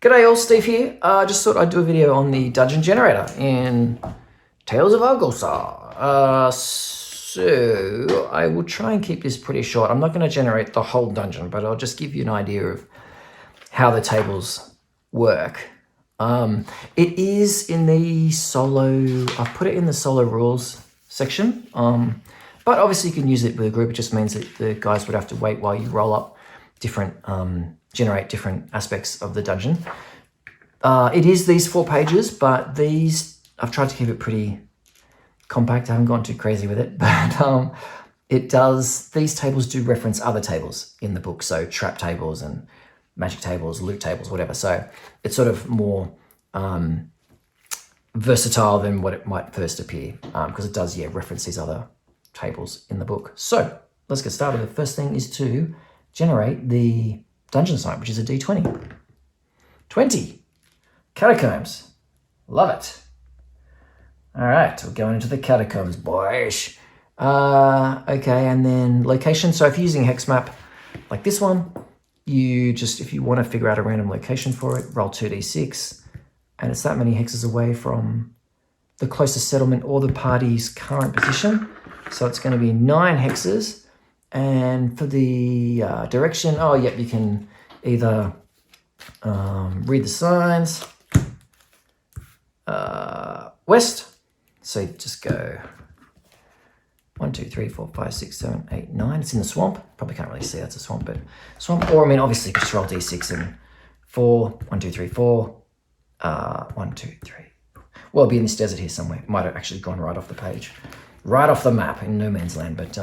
G'day all, Steve here. Just thought I'd do a video on the dungeon generator in Tales of Argosa. So I will try and keep this pretty short. I'm not going to generate the whole dungeon, but I'll just give you an idea of how the tables work. It is in the solo, I've put it in the solo rules section, but obviously you can use it with a group. It just means that the guys would have to wait while you roll up different, generate different aspects of the dungeon. It is these 4 pages, but these, I've tried to keep it pretty compact. I haven't gone too crazy with it, but it does, these tables do reference other tables in the book. So trap tables and magic tables, loot tables, whatever. So it's sort of more versatile than what it might first appear, because it does, reference these other tables in the book. So let's get started. The first thing is to generate the dungeon site, which is a D20. 20. Catacombs. Love it. All right, we're going into the catacombs, boys. Okay, and then location. So if you're using a hex map like this one, you just, if you want to figure out a random location for it, roll 2d6, and it's that many hexes away from the closest settlement or the party's current position. So it's going to be 9 hexes. And for the direction, you can either read the signs. West. So you just go 1, 2, 3, 4, 5, 6, 7, 8, 9. It's in the swamp. Probably can't really see that's a swamp, but swamp. Or I mean, obviously, just roll d6 and 4, 1, 2, 3, 4. 1, 2, 3. Well, it'll be in this desert here somewhere. It might have actually gone right off the page, right off the map in no man's land. But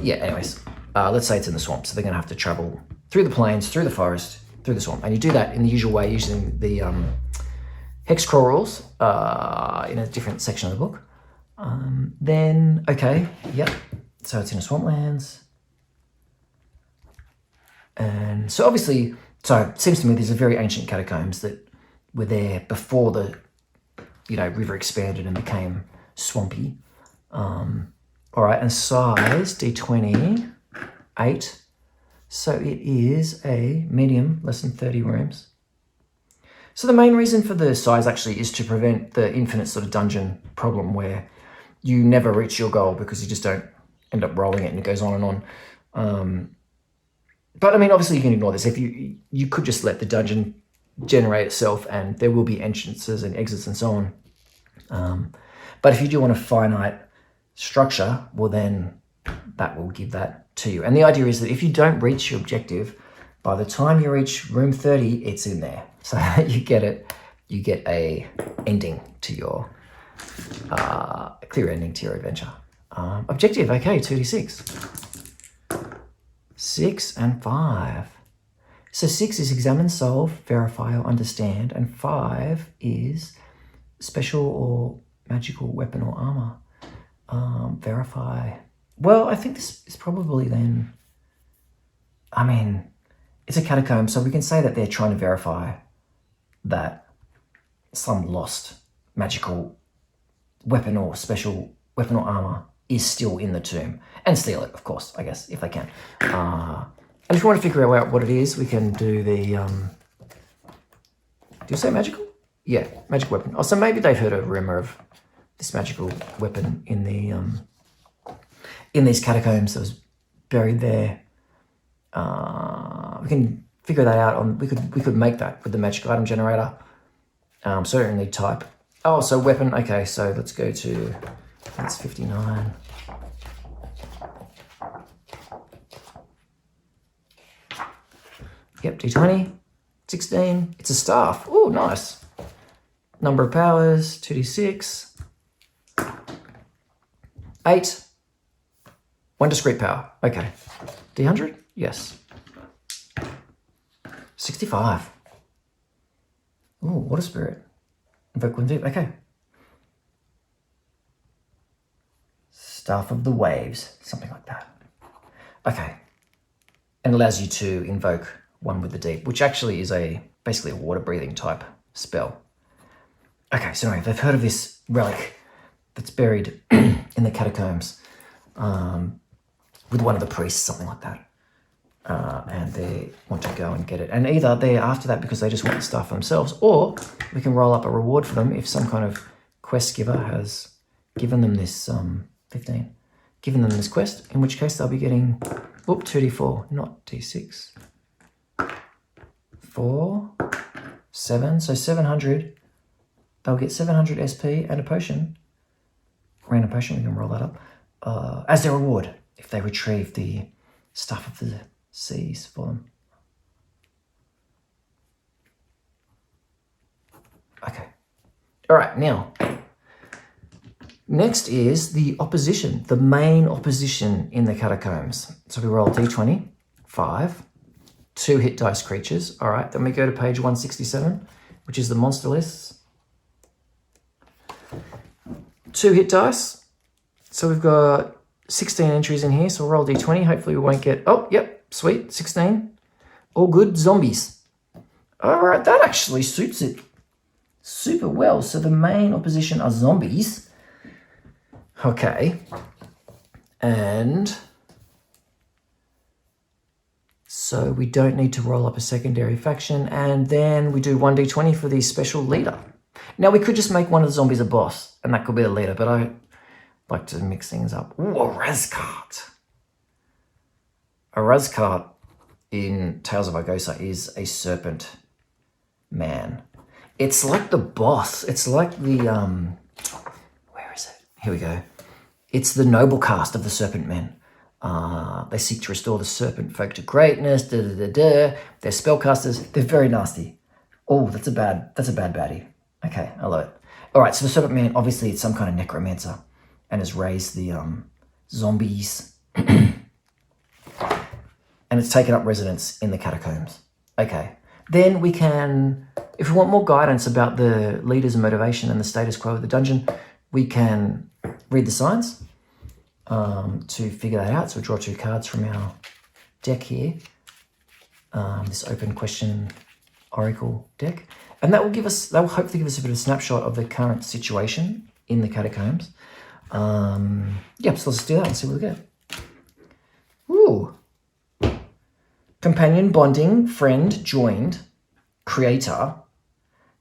yeah. Anyways, let's say it's in the swamp, so they're going to have to travel through the plains, through the forest, through the swamp, and you do that in the usual way using the hex crawl rules in a different section of the book. Then, okay, yep. So it's in the swamplands. And so obviously, so it seems to me these are very ancient catacombs that were there before the, river expanded and became swampy. All right, and size, D20, 8. So it is a medium, less than 30 rooms. So the main reason for the size actually is to prevent the infinite sort of dungeon problem where you never reach your goal because you just don't end up rolling it and it goes on and on. But I mean, obviously you can ignore this. If you could just let the dungeon generate itself and there will be entrances and exits and so on. But if you do want a finite structure, well then that will give that to you. And the idea is that if you don't reach your objective, by the time you reach room 30, it's in there. So you get a ending to your, a clear ending to your adventure. Objective, okay, 2d6. 6 and 5. So 6 is examine, solve, verify, or understand, and 5 is special or magical weapon or armor. Verify. Well, I think this is probably then, I mean, it's a catacomb, so we can say that they're trying to verify that some lost magical weapon or special weapon or armor is still in the tomb, and steal it, of course, I guess, if they can. And if you want to figure out what it is, we can do the, do you say magical? Yeah, magic weapon. Oh, so maybe they've heard a rumor of this magical weapon in the, in these catacombs that was buried there. We can figure that out on, we could make that with the magic item generator. Certainly type. Oh, so weapon, okay, so let's go to, that's 59. Yep, D20, 16, it's a staff. Oh, nice. Number of powers, 2d6. 8. 1 discrete power, okay. D100, yes. 65. Oh, water spirit. Invoke one deep, okay. Staff of the waves, something like that. Okay. And allows you to invoke one with the deep, which actually is basically a water breathing type spell. Okay, so anyway, they've heard of this relic that's buried in the catacombs with one of the priests, something like that. and they want to go and get it. And either they're after that because they just want the stuff for themselves, or we can roll up a reward for them if some kind of quest giver has given them this 15, given them this quest, in which case they'll be getting 2d4, not d6. 4, 7, so 700. They'll get 700 SP and a potion, random potion, we can roll that up, as their reward if they retrieve the stuff of the seas for them. Okay. All right, now, next is the opposition, the main opposition in the catacombs. So we roll d20, 5, 2 hit dice creatures. All right, then we go to page 167, which is the monster lists. 2 hit dice. So we've got 16 entries in here, so we'll roll d20. Hopefully we won't get, oh, yep, sweet, 16. All good, zombies. All right, that actually suits it super well. So the main opposition are zombies. Okay. And so we don't need to roll up a secondary faction. And then we do 1d20 for the special leader. Now we could just make one of the zombies a boss, and that could be the leader, but I like to mix things up. Ooh, a Razcart. A Razcart in Tales of Argosa is a serpent man. It's like the boss. It's like the, where is it? Here we go. It's the noble cast of the serpent men. They seek to restore the serpent folk to greatness. They're spellcasters. They're very nasty. Oh, that's a bad baddie. Okay, I love it. All right, so the serpent man, obviously it's some kind of necromancer and has raised the zombies. And it's taken up residence in the catacombs. Okay, then we can, if we want more guidance about the leader's motivation and the status quo of the dungeon, we can read the signs to figure that out. So we draw 2 cards from our deck here, this open question oracle deck. And that will hopefully give us a bit of a snapshot of the current situation in the catacombs. Yeah, so let's do that and see what we get. Ooh. Companion, bonding, friend, joined, creator,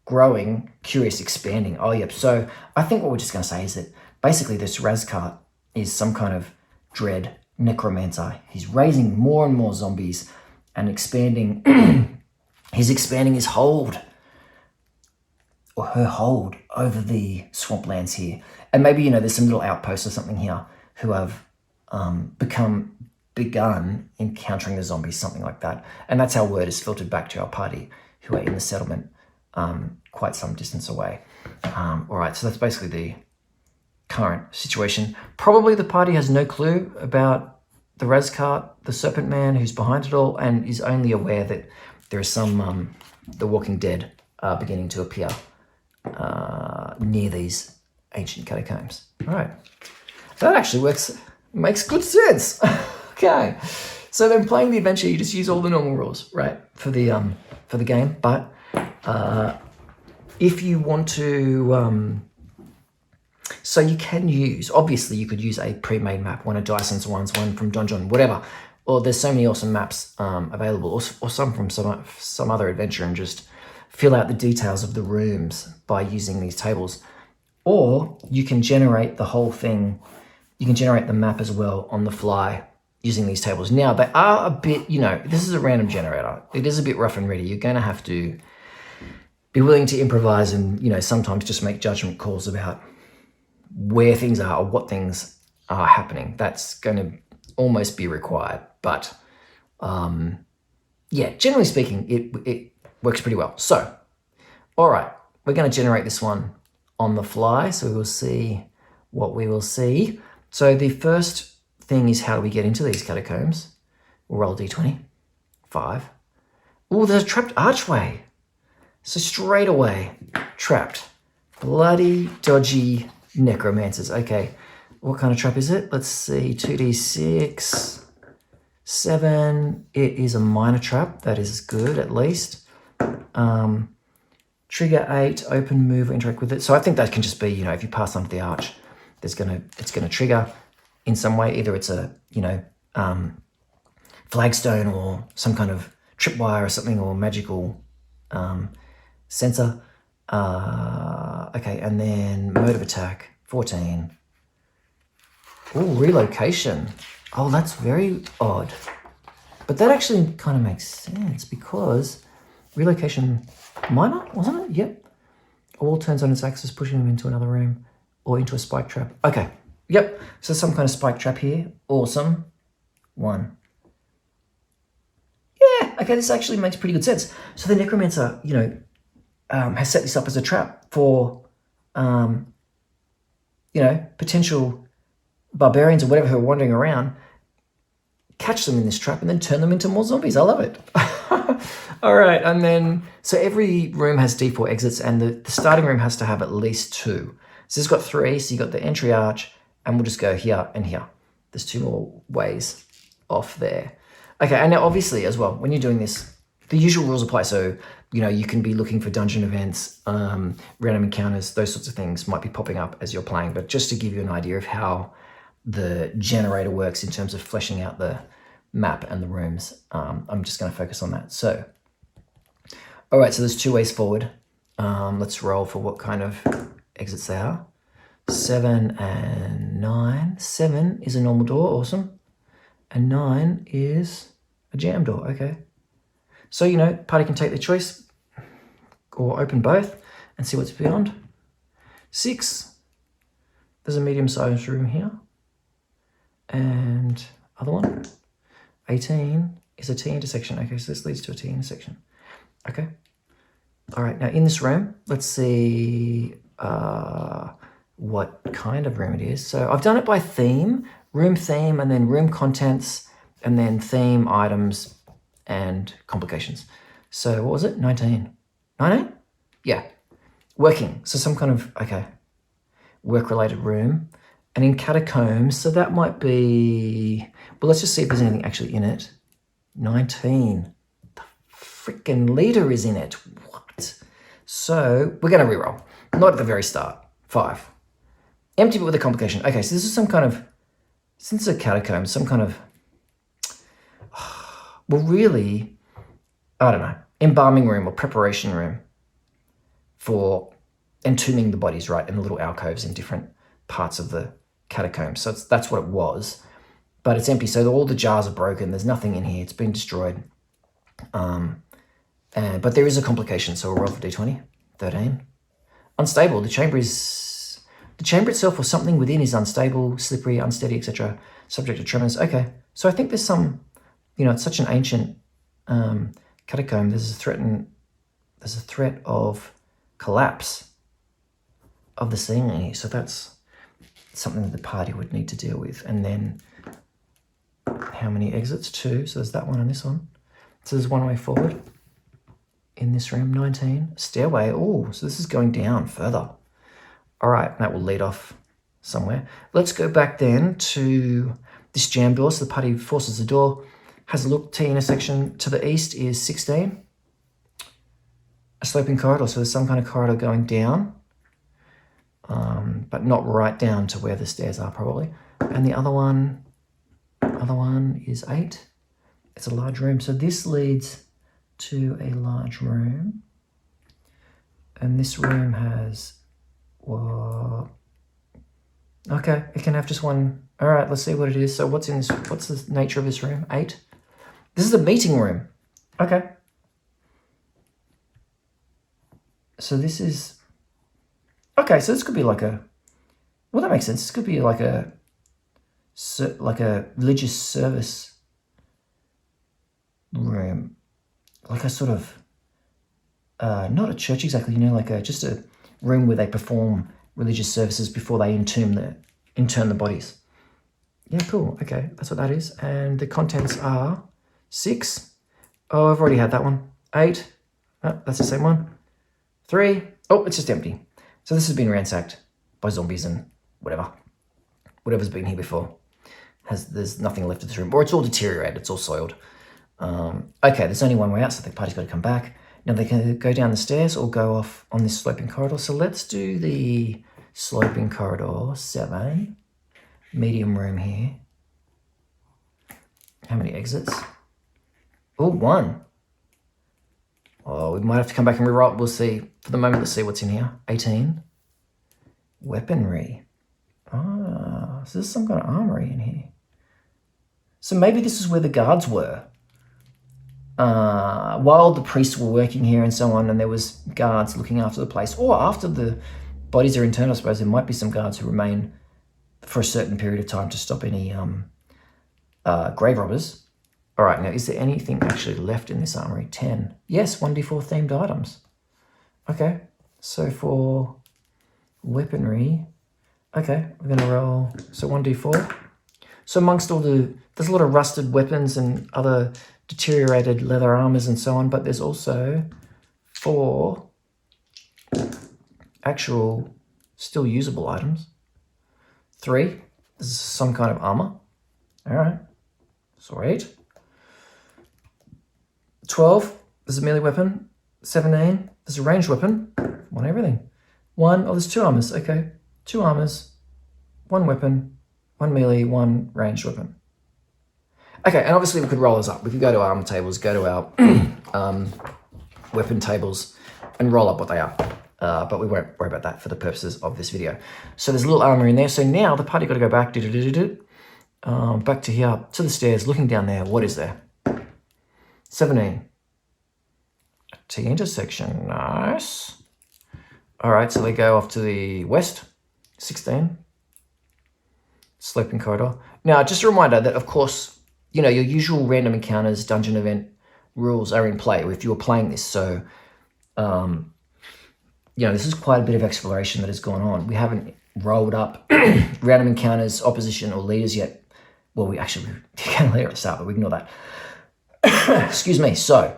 growing, curious, expanding. Oh, yep. So I think what we're just going to say is that basically this Razcart is some kind of dread necromancer. He's raising more and more zombies and expanding. He's expanding his hold, or her hold, over the swamplands here. And maybe, there's some little outposts or something here who have begun encountering the zombies, something like that. And that's how word is filtered back to our party, who are in the settlement quite some distance away. All right, so that's basically the current situation. Probably the party has no clue about the Razcart, the serpent man who's behind it all, and is only aware that there is some The Walking Dead beginning to appear near these ancient catacombs. All right, that actually makes good sense. Okay, so then playing the adventure, you just use all the normal rules, right, for the game. But if you want to, so you can use, obviously you could use a pre-made map, one of Dyson's ones, one from Donjon, whatever. Or there's so many awesome maps available, or some from some other adventure, and just fill out the details of the rooms by using these tables. Or you can generate the whole thing. You can generate the map as well on the fly using these tables. Now, they are a bit, this is a random generator. It is a bit rough and ready. You're going to have to be willing to improvise and, sometimes just make judgment calls about where things are or what things are happening. That's going to almost be required. But, yeah, generally speaking, it works pretty well. So, all right, we're going to generate this one on the fly. So we will see what we will see. So the first thing is, how do we get into these catacombs? We'll roll d20. 5. Oh, there's a trapped archway. So straight away, trapped. Bloody dodgy necromancers. Okay, what kind of trap is it? Let's see, 2d6, 7. It is a minor trap. That is good, at least. Trigger 8, open, move, interact with it. So I think that can just be, if you pass under the arch, it's gonna trigger in some way. Either it's a, flagstone or some kind of tripwire or something, or magical sensor. Okay, and then mode of attack, 14. Oh, relocation. Oh, that's very odd. But that actually kind of makes sense because relocation minor, wasn't it? Yep. All turns on its axis, pushing them into another room or into a spike trap. Okay. Yep. So some kind of spike trap here. Awesome. 1. Yeah. Okay. This actually makes pretty good sense. So the necromancer, has set this up as a trap for, potential barbarians or whatever who are wandering around, catch them in this trap and then turn them into more zombies. I love it. All right. And then, so every room has D4 exits and the starting room has to have at least 2. So it's got 3. So you got the entry arch and we'll just go here and here. There's 2 more ways off there. Okay. And now obviously as well, when you're doing this, the usual rules apply. So, you can be looking for dungeon events, random encounters, those sorts of things might be popping up as you're playing. But just to give you an idea of how the generator works in terms of fleshing out the map and the rooms, I'm just going to focus on that. So, all right, so there's 2 ways forward. Let's roll for what kind of exits they are. 7 and 9. 7 is a normal door, awesome. And 9 is a jam door, okay. So, party can take their choice or open both and see what's beyond. 6, there's a medium-sized room here. And other one, 18 is a T intersection. Okay, so this leads to a T intersection. Okay. All right, now in this room, let's see what kind of room it is. So I've done it by theme, room theme, and then room contents, and then theme, items, and complications. So what was it? 19. 19? Yeah. Working. So some kind of, work-related room. And in catacombs, so that might be, well, let's just see if there's anything actually in it. 19. The freaking leader is in it. What? So we're going to reroll. Not at the very start. 5. Empty but with a complication. Okay, so this is some kind of, since it's a catacomb, some kind of, well, really, I don't know, embalming room or preparation room for entombing the bodies, right, in the little alcoves in different parts of the catacombs. So that's what it was, but it's empty. So all the jars are broken. There's nothing in here. It's been destroyed. But there is a complication. So we'll roll for D20. 13. Unstable. The chamber itself or something within is unstable, slippery, unsteady, etc. Subject to tremors. Okay. So I think there's some, it's such an ancient catacomb. There's a threat of collapse of the ceiling here. So that's something that the party would need to deal with. And then how many exits? 2. So there's that one and this one. So there's 1 way forward in this room. 19. Stairway. Oh, so this is going down further. All right, that will lead off somewhere. Let's go back then to this jam door. So the party forces the door, has a look. T intersection to the east is 16. A sloping corridor. So there's some kind of corridor going down. But not right down to where the stairs are probably. And the other one is 8. It's a large room. So this leads to a large room. And this room has, okay, it can have just one. All right, let's see what it is. So what's in this? What's the nature of this room? 8. This is a meeting room. Okay. So this is, okay, so this could be like a, well, that makes sense. This could be like a religious service room, like a sort of, not a church exactly, just a room where they perform religious services before they intern the bodies. Yeah, cool. Okay, that's what that is. And the contents are 6. Oh, I've already had that one. 8. Oh, that's the same one. 3. Oh, it's just empty. So this has been ransacked by zombies and whatever's been here before. There's nothing left of this room, or it's all deteriorated. It's all soiled. Okay, there's only one way out, so the party's got to come back. Now they can go down the stairs or go off on this sloping corridor. So let's do the sloping corridor. 7. Medium room here. How many exits? Oh, 1. Oh, we might have to come back and reroll. We'll see. For the moment, let's see what's in here. 18. Weaponry. Ah, so there's some kind of armory in here. So maybe this is where the guards were. While the priests were working here and so on, and there was guards looking after the place. Or after the bodies are interned, I suppose there might be some guards who remain for a certain period of time to stop any grave robbers. All right, now, is there anything actually left in this armory? 10. Yes, 1d4 themed items. Okay, so for weaponry, okay, we're going to roll, so 1d4. So amongst all there's a lot of rusted weapons and other deteriorated leather armors and so on, but there's also 4 actual still usable items. 3, this is some kind of armor. All right, sweet. 12, there's a melee weapon. 17, there's a ranged weapon. Want everything. 1, oh, there's 2 armors. Okay, 2 armors, 1 weapon, 1 melee, 1 ranged weapon. Okay, and obviously we could roll this up. We could go to our armor tables, go to our weapon tables, and roll up what they are. But we won't worry about that for the purposes of this video. So there's a little armor in there. So now the party got to go back, back to here, to the stairs, looking down there. What is there? 17. T intersection, nice. All right, so they go off to the west. 16. Sloping corridor. Now, just a reminder that, of course, you know, your usual random encounters, dungeon event rules are in play if you're playing this. So, you know, this is quite a bit of exploration that has gone on. We haven't rolled up random encounters, opposition, or leaders yet. Well, we can leader at the start, but we ignore that. Excuse me. So,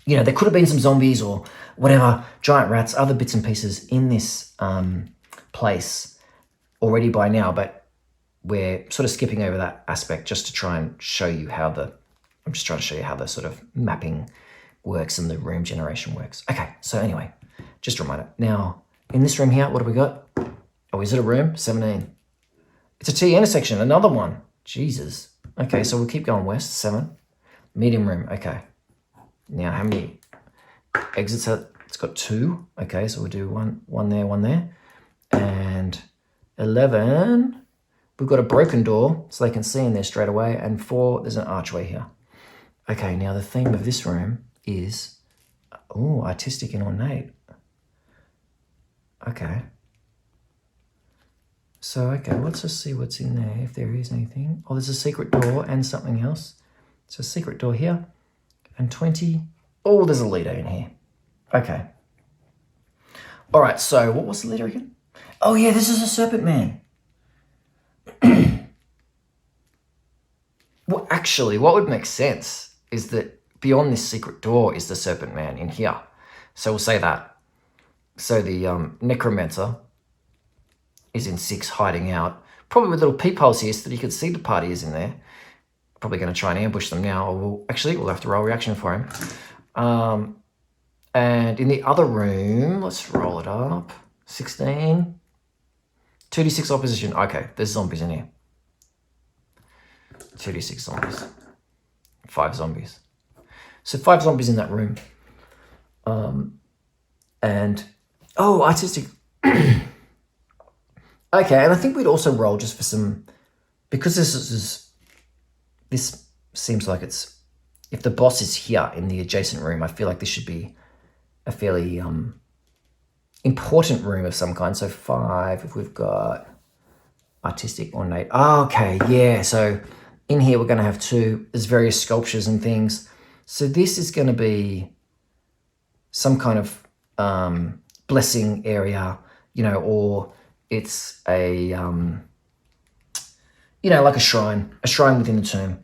you know, there could have been some zombies or whatever, giant rats, other bits and pieces in this place already by now, but we're sort of skipping over that aspect just to try and show you how I'm just trying to show you how the sort of mapping works and the room generation works. Okay, so anyway, just a reminder. Now, in this room here, what have we got? Oh, is it a room? 17. It's a T intersection, another one. Jesus. Okay, so we'll keep going west, 7. Medium room, okay. Now, how many exits? It's got 2. Okay, so we'll do one there, one there. And 11, we've got a broken door, so they can see in there straight away. And 4, there's an archway here. Okay, now the theme of this room is, artistic and ornate. Okay. So, okay, let's just see what's in there, if there is anything. Oh, there's a secret door and something else. So, secret door here. And 20. Oh, there's a leader in here. Okay. All right, so what was the leader again? Oh, yeah, this is a serpent man. Well, actually, what would make sense is that beyond this secret door is the serpent man in here. So we'll say that. So the necromancer is in 6 hiding out, probably with little peepholes here so that he could see the party is in there. Probably going to try and ambush them now. We'll have to roll reaction for him. And in the other room, let's roll it up. 16. 2d6 opposition. Okay, there's zombies in here. 2d6 zombies. 5 zombies. So 5 zombies in that room. Artistic. Okay, and I think we'd also roll just for some, because this seems like it's, if the boss is here in the adjacent room, I feel like this should be a fairly important room of some kind. So 5, if we've got artistic, ornate. Okay, yeah. So in here we're going to have 2. There's various sculptures and things. So this is going to be some kind of blessing area, you know, or it's a, like a shrine within the tomb,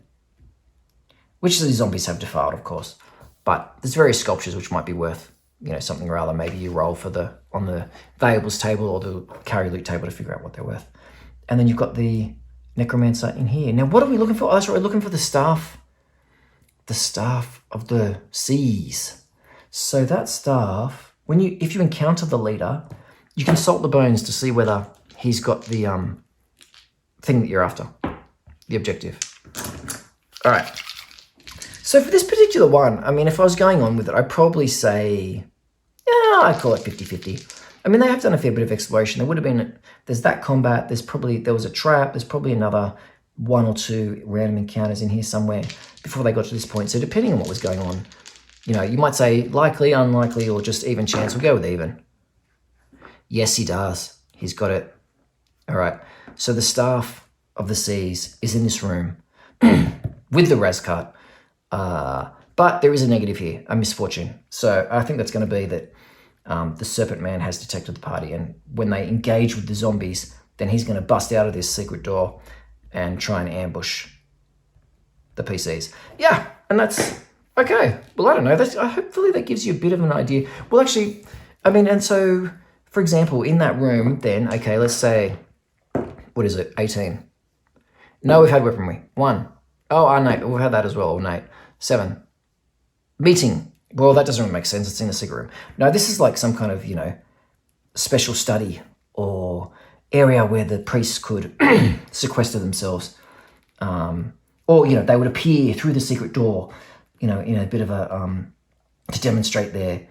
which the zombies have defiled, of course. But there's various sculptures which might be worth, something or other. Maybe you roll on the valuables table or the carry loot table to figure out what they're worth. And then you've got the necromancer in here. Now, what are we looking for? Oh, that's right, we're looking for the staff of the seas. So that staff, if you encounter the leader, you consult the bones to see whether he's got the thing that you're after, the objective. All right. So for this particular one, I mean, if I was going on with it, I'd probably say, yeah, I'd call it 50-50. I mean, they have done a fair bit of exploration. There would have been, there's that combat, there was a trap, there's probably another 1 or 2 random encounters in here somewhere before they got to this point. So depending on what was going on, you know, you might say likely, unlikely, or just even chance. We'll go with even. Yes, he does. He's got it. All right. So the Staff of the Seas is in this room with the Razcut. But there is a negative here, a misfortune. So I think that's going to be that the Serpent Man has detected the party, and when they engage with the zombies, then he's going to bust out of this secret door and try and ambush the PCs. Yeah, and that's okay. Well, I don't know. Hopefully that gives you a bit of an idea. Well, actually, I mean, and so, for example, in that room, then, okay, let's say, what is it, 18. No, we've had weaponry. 1. Oh, Nate, we've had that as well, Nate. 7. Meeting. Well, that doesn't really make sense. It's in the secret room. No, this is like some kind of, you know, special study or area where the priests could sequester themselves. Or, you know, they would appear through the secret door, you know, in a bit of a, to demonstrate their,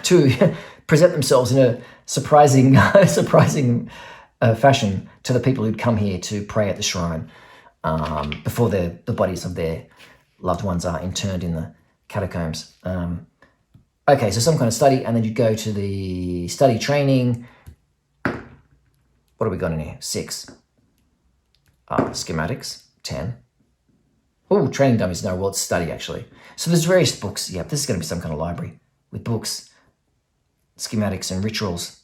to present themselves in a surprising fashion to the people who'd come here to pray at the shrine before the bodies of their loved ones are interned in the catacombs. Okay, so some kind of study, and then you go to the study training. What have we got in here? 6. Schematics, 10. Oh, training dummies. No, well, it's study, actually. So there's various books. Yeah, this is going to be some kind of library with books, schematics, and rituals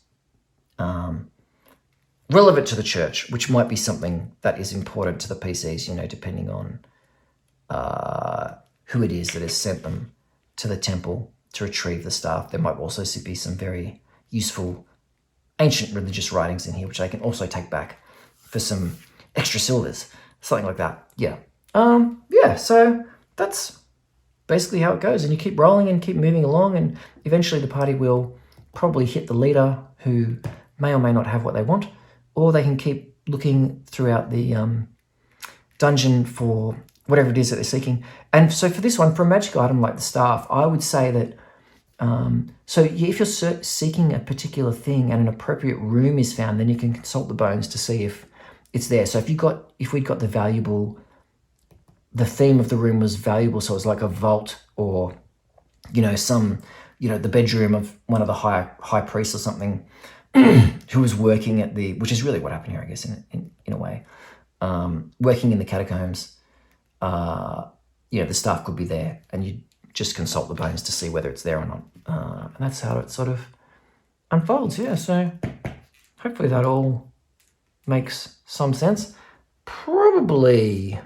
relevant to the church, which might be something that is important to the PCs, you know, depending on who it is that has sent them to the temple to retrieve the staff. There might also be some very useful ancient religious writings in here, which I can also take back for some extra silvers, something like that. Yeah. Yeah, so that's basically how it goes. And you keep rolling and keep moving along, and eventually the party will probably hit the leader, who may or may not have what they want, or they can keep looking throughout the dungeon for whatever it is that they're seeking. And so for this one, for a magic item like the staff, I would say that, so if you're seeking a particular thing and an appropriate room is found, then you can consult the bones to see if it's there. So if we'd got the theme of the room was valuable, so it was like a vault, or, you know, the bedroom of one of the high priests or something, who was working which is really what happened here, I guess, in a way, working in the catacombs. You know, the staff could be there, and you just consult the bones to see whether it's there or not. And that's how it sort of unfolds. Yeah, so hopefully that all makes some sense. Probably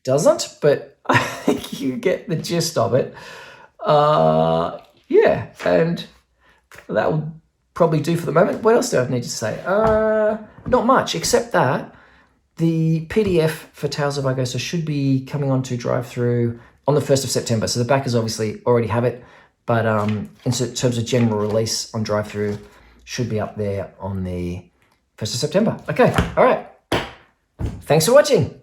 doesn't, but I think you get the gist of it. Yeah, and that will probably do for the moment. What else do I need to say? Not much, except that the PDF for Tales of Argosa should be coming onto drive-through on the 1st of September. So the backers obviously already have it, but in terms of general release on drive-through, should be up there on the 1st of September. Okay, all right. Thanks for watching.